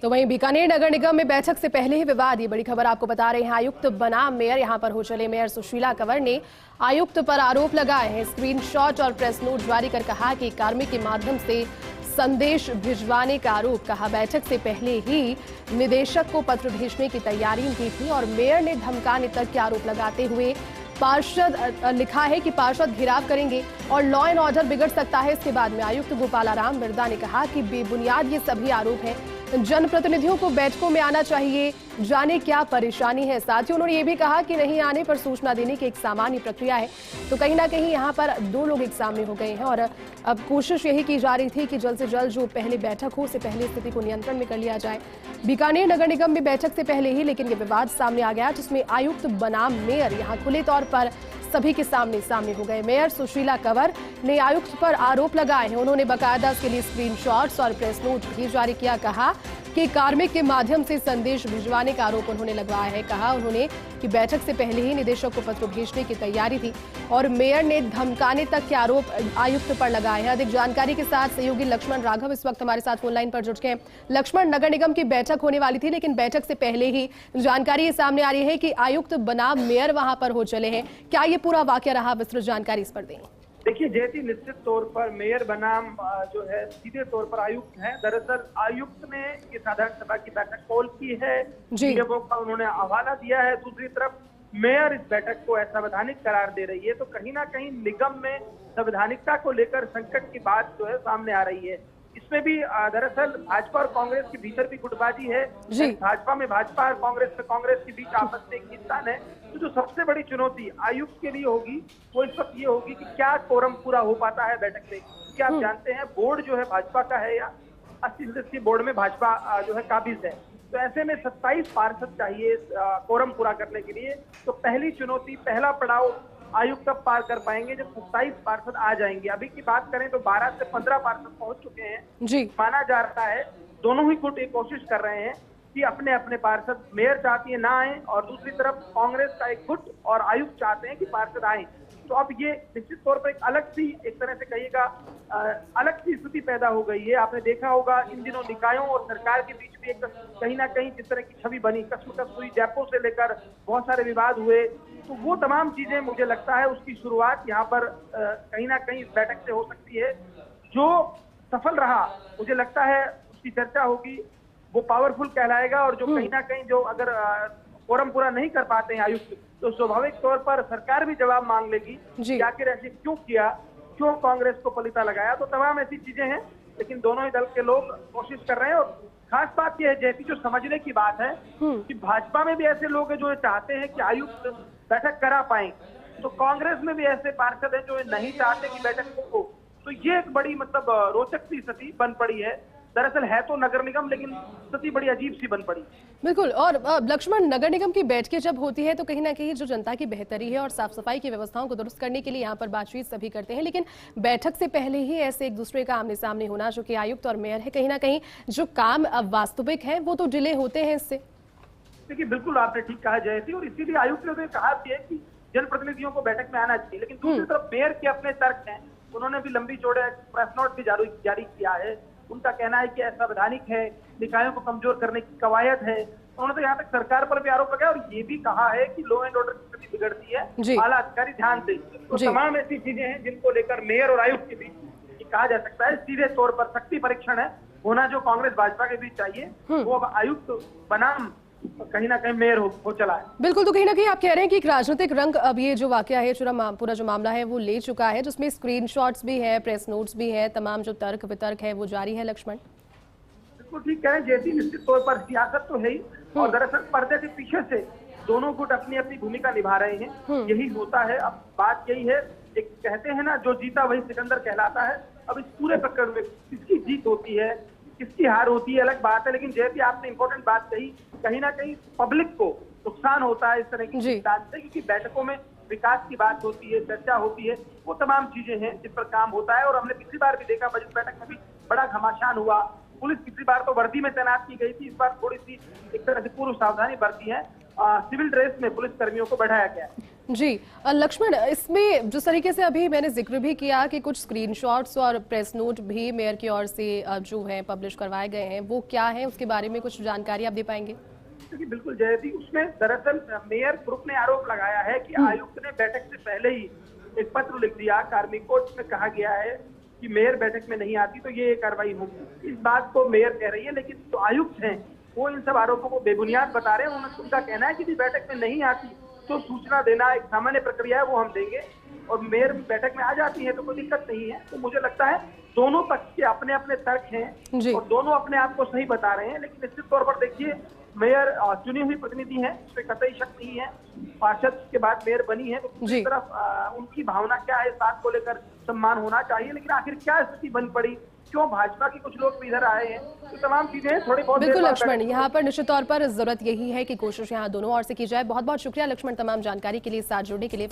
तो वहीं बीकानेर नगर निगम में बैठक से पहले ही विवाद, ये बड़ी खबर आपको बता रहे हैं। आयुक्त बनाम मेयर यहां पर हो चले। मेयर सुशीला कंवर ने आयुक्त पर आरोप लगाए हैं। स्क्रीनशॉट और प्रेस नोट जारी कर कहा कि कार्मिक के माध्यम से संदेश भिजवाने का आरोप। कहा बैठक से पहले ही निदेशक को पत्र भेजने की तैयारी की थी और मेयर ने धमकाने तक के आरोप लगाते हुए पार्षद लिखा है कि पार्षद घिराव करेंगे और लॉ एंड ऑर्डर बिगड़ सकता है। इसके बाद में आयुक्त गोपालाराम बिरदा ने कहा कि बेबुनियाद ये सभी आरोप हैं, जनप्रतिनिधियों को बैठकों में आना चाहिए, जाने क्या परेशानी है। साथ ही उन्होंने ये भी कहा कि नहीं आने पर सूचना देने की एक सामान्य प्रक्रिया है। तो कहीं ना कहीं यहाँ पर दो लोग एक सामने हो गए हैं और अब कोशिश यही की जा रही थी कि जल्द से जल्द जो पहले बैठक हो, उससे पहले स्थिति को नियंत्रण में कर लिया जाए। बीकानेर नगर निगम में बैठक से पहले ही लेकिन ये विवाद सामने आ गया, जिसमें आयुक्त बनाम मेयर यहाँ खुले तौर पर सभी के सामने हो गए। मेयर सुशीला कंवर ने आयुक्त पर आरोप लगाए हैं। उन्होंने बाकायदा इसके लिए स्क्रीनशॉट्स और प्रेस नोट भी जारी किया। कहा कि कार्मिक के माध्यम से संदेश भिजवाने का आरोप उन्होंने लगाया है। कहा उन्होंने कि बैठक से पहले ही निदेशक को पत्र भेजने की तैयारी थी और मेयर ने धमकाने तक के आरोप आयुक्त पर लगाए हैं। अधिक जानकारी के साथ सहयोगी लक्ष्मण राघव इस वक्त हमारे साथ फोन लाइन पर जुड़ गए। लक्ष्मण, नगर निगम की बैठक होने वाली थी लेकिन बैठक से पहले ही जानकारी ये सामने आ रही है कि आयुक्त बनाम मेयर वहां पर हो चले हैं। क्या ये पूरा वाकया रहा? विस्तृत जानकारी इस पर दें। देखिए जयती, निश्चित तौर पर मेयर बनाम जो है सीधे तौर पर आयुक्त हैं। दरअसल आयुक्त ने ये साधारण सभा की बैठक कॉल की है, निगमों का उन्होंने हवाला दिया है। दूसरी तरफ मेयर इस बैठक को असंवैधानिक करार दे रही है। तो कहीं ना कहीं निगम में संवैधानिकता को लेकर संकट की बात जो है सामने आ रही है। इसमें भी दरअसल भाजपा और कांग्रेस के भीतर भी गुटबाजी है। भाजपा में भाजपा और कांग्रेस के बीच आपस में एक खींचतान है। तो जो सबसे बड़ी चुनौती आयुक्त के लिए होगी वो इस वक्त ये होगी कि क्या कोरम पूरा हो पाता है बैठक में। क्या आप जानते हैं बोर्ड जो है भाजपा का है या 80 सदस्यीय बोर्ड में भाजपा जो है काबिज है। तो ऐसे में 27 पार्षद चाहिए कोरम पूरा करने के लिए। तो पहली चुनौती, पहला पड़ाव आयुक्त तब पार कर पाएंगे जब 27 पार्षद आ जाएंगे। अभी की बात करें तो 12 से 15 पार्षद पहुंच चुके हैं जी। माना जा रहा है दोनों ही गुट ये कोशिश कर रहे हैं कि अपने अपने पार्षद, मेयर चाहती है ना आए और दूसरी तरफ कांग्रेस का एक गुट और आयुक्त चाहते हैं कि पार्षद आए। तो अब ये निश्चित तौर पर एक अलग सी, एक तरह से कहिएगा अलग सी स्थिति पैदा हो गई है। आपने देखा होगा इन दिनों निकायों और सरकार के बीच भी एक कहीं ना कहीं जिस तरह की छवि बनी, कसमकस हुई, डेपो से लेकर बहुत सारे विवाद हुए। तो वो तमाम चीजें मुझे लगता है उसकी शुरुआत यहाँ पर कहीं ना कहीं इस बैठक से हो सकती है। जो सफल रहा मुझे लगता है उसकी चर्चा होगी, वो पावरफुल कहलाएगा। और जो कहीं ना कहीं जो अगर कोरम पूरा नहीं कर पाते हैं आयुक्त, तो स्वाभाविक तौर पर सरकार भी जवाब मांग लेगी कि आखिर ऐसे क्यों किया, क्यों कांग्रेस को पलीता लगाया। तो तमाम ऐसी चीजें हैं लेकिन दोनों ही दल के लोग कोशिश कर रहे हैं। और खास बात यह है जैसी जो समझने की बात है कि भाजपा में भी ऐसे लोग हैं जो चाहते हैं कि आयुक्त बैठक करा पाए, तो कांग्रेस में भी ऐसे पार्षद हैं जो नहीं चाहते कि बैठक हो। तो ये एक बड़ी रोचक सी स्थिति बन पड़ी है। दरअसल है तो नगर निगम लेकिन स्थिति बड़ी अजीब सी बन पड़ी। बिल्कुल। और लक्ष्मण, नगर निगम की बैठकें जब होती है तो कहीं ना कहीं जो जनता की बेहतरी है और साफ सफाई की व्यवस्थाओं को दुरुस्त करने के लिए यहाँ पर बातचीत सभी करते हैं, लेकिन बैठक से पहले ही ऐसे एक दूसरे का आमने सामने होना, जो कि आयुक्त और मेयर है, कहीं ना कहीं जो काम वास्तविक है वो तो डिले होते हैं इससे। देखिए बिल्कुल आपने ठीक कहा जयती, और इसीलिए आयुक्त ने कहा भी है कि जनप्रतिनिधियों को बैठक में आना चाहिए। लेकिन दूसरी तरफ मेयर के अपने तर्क हैं, उन्होंने भी लंबी चौड़े प्रेस नोट भी जारी किया है। उनका कहना है कि असंवैधानिक है, निकायों को कमजोर करने की कवायद है। उन्होंने तो यहाँ तक सरकार पर भी आरोप लगाया और ये भी कहा है कि लॉ एंड ऑर्डर की स्थिति बिगड़ती है, आला अधिकारी ध्यान दें। तो तमाम ऐसी चीजें हैं जिनको लेकर मेयर और आयुक्त के बीच कहा जा सकता है सीधे तौर पर शक्ति परीक्षण है होना, जो कांग्रेस भाजपा के बीच चाहिए वो अब आयुक्त बनाम कहीं ना कहीं मेयर हो चला है। बिल्कुल। तो कहीं ना कहीं आप कह रहे हैं कि एक राजनीतिक रंग अब ये जो वाकया है, पूरा जो मामला है वो ले चुका है, जिसमें स्क्रीनशॉट्स भी है, प्रेस नोट्स भी है, तमाम जो तर्क वितर्क है वो जारी है। लक्ष्मण बिल्कुल ठीक कह रहे हैं जैसी, निश्चित तौर पर सियासत तो है ही और दरअसल पर्दे के पीछे से दोनों गुट अपनी अपनी भूमिका निभा रहे हैं। यही होता है। अब बात यही है, एक कहते हैं ना, जो जीता वही सिकंदर कहलाता है। अब इस पूरे प्रकरण में किसकी जीत होती है, किसकी हार होती है, अलग बात है। लेकिन जैसे आपने इंपॉर्टेंट बात कही, कहीं ना कहीं पब्लिक को नुकसान होता है इस तरह की सिद्धांत से, क्योंकि बैठकों में विकास की बात होती है, चर्चा होती है, वो तमाम चीजें हैं जिस पर काम होता है। और हमने पिछली बार भी देखा, बजट बैठक में भी बड़ा घमासान हुआ। पुलिस पिछली बार तो वर्दी में तैनात की गई थी, इस बार थोड़ी सी एक तरह से पूर्व सावधानी बरती है। सिविल ड्रेस में पुलिस कर्मियों को बढ़ाया गया है। जी लक्ष्मण, इसमें जिस तरीके से अभी मैंने जिक्र भी किया कि कुछ स्क्रीनशॉट्स और प्रेस नोट भी मेयर की ओर से जो है पब्लिश करवाए गए हैं, वो क्या है, उसके बारे में कुछ जानकारी आप दे पाएंगे? देखिए बिल्कुल जयती, उसमें दरअसल मेयर ग्रुप ने आरोप लगाया है कि आयुक्त ने बैठक से पहले ही एक पत्र लिख दिया कार्मिक को, जिसमें कहा गया है कि मेयर बैठक में नहीं आती तो ये कार्रवाई होगी। इस बात को मेयर कह रही है, लेकिन जो आयुक्त हैं वो इन सब आरोपों को बेबुनियाद बता रहे हैं। उनका कहना है कि बैठक में नहीं आती तो सूचना देना एक सामान्य प्रक्रिया है, वो हम देंगे, और मेयर बैठक में आ जाती है तो कोई दिक्कत नहीं है। तो मुझे लगता है दोनों पक्ष के अपने अपने तर्क हैं और दोनों अपने आप को सही बता रहे हैं, लेकिन निश्चित तौर पर देखिए मेयर चुनी हुई प्रतिनिधि है, इसमें कतई शक नहीं है। पार्षद के बाद मेयर बनी है, तो दूसरी तरफ उनकी भावना क्या है इस बात को लेकर सम्मान होना चाहिए। लेकिन आखिर क्या स्थिति बन पड़ी, क्यों भाजपा के कुछ लोग भी इधर आए हैं, तो तमाम चीजें थोड़ी बहुत। बिल्कुल लक्ष्मण, यहाँ पर निश्चित तौर पर जरूरत यही है कि कोशिश यहाँ दोनों ओर से की जाए। बहुत बहुत शुक्रिया लक्ष्मण तमाम जानकारी के लिए, साथ जुड़ने के लिए।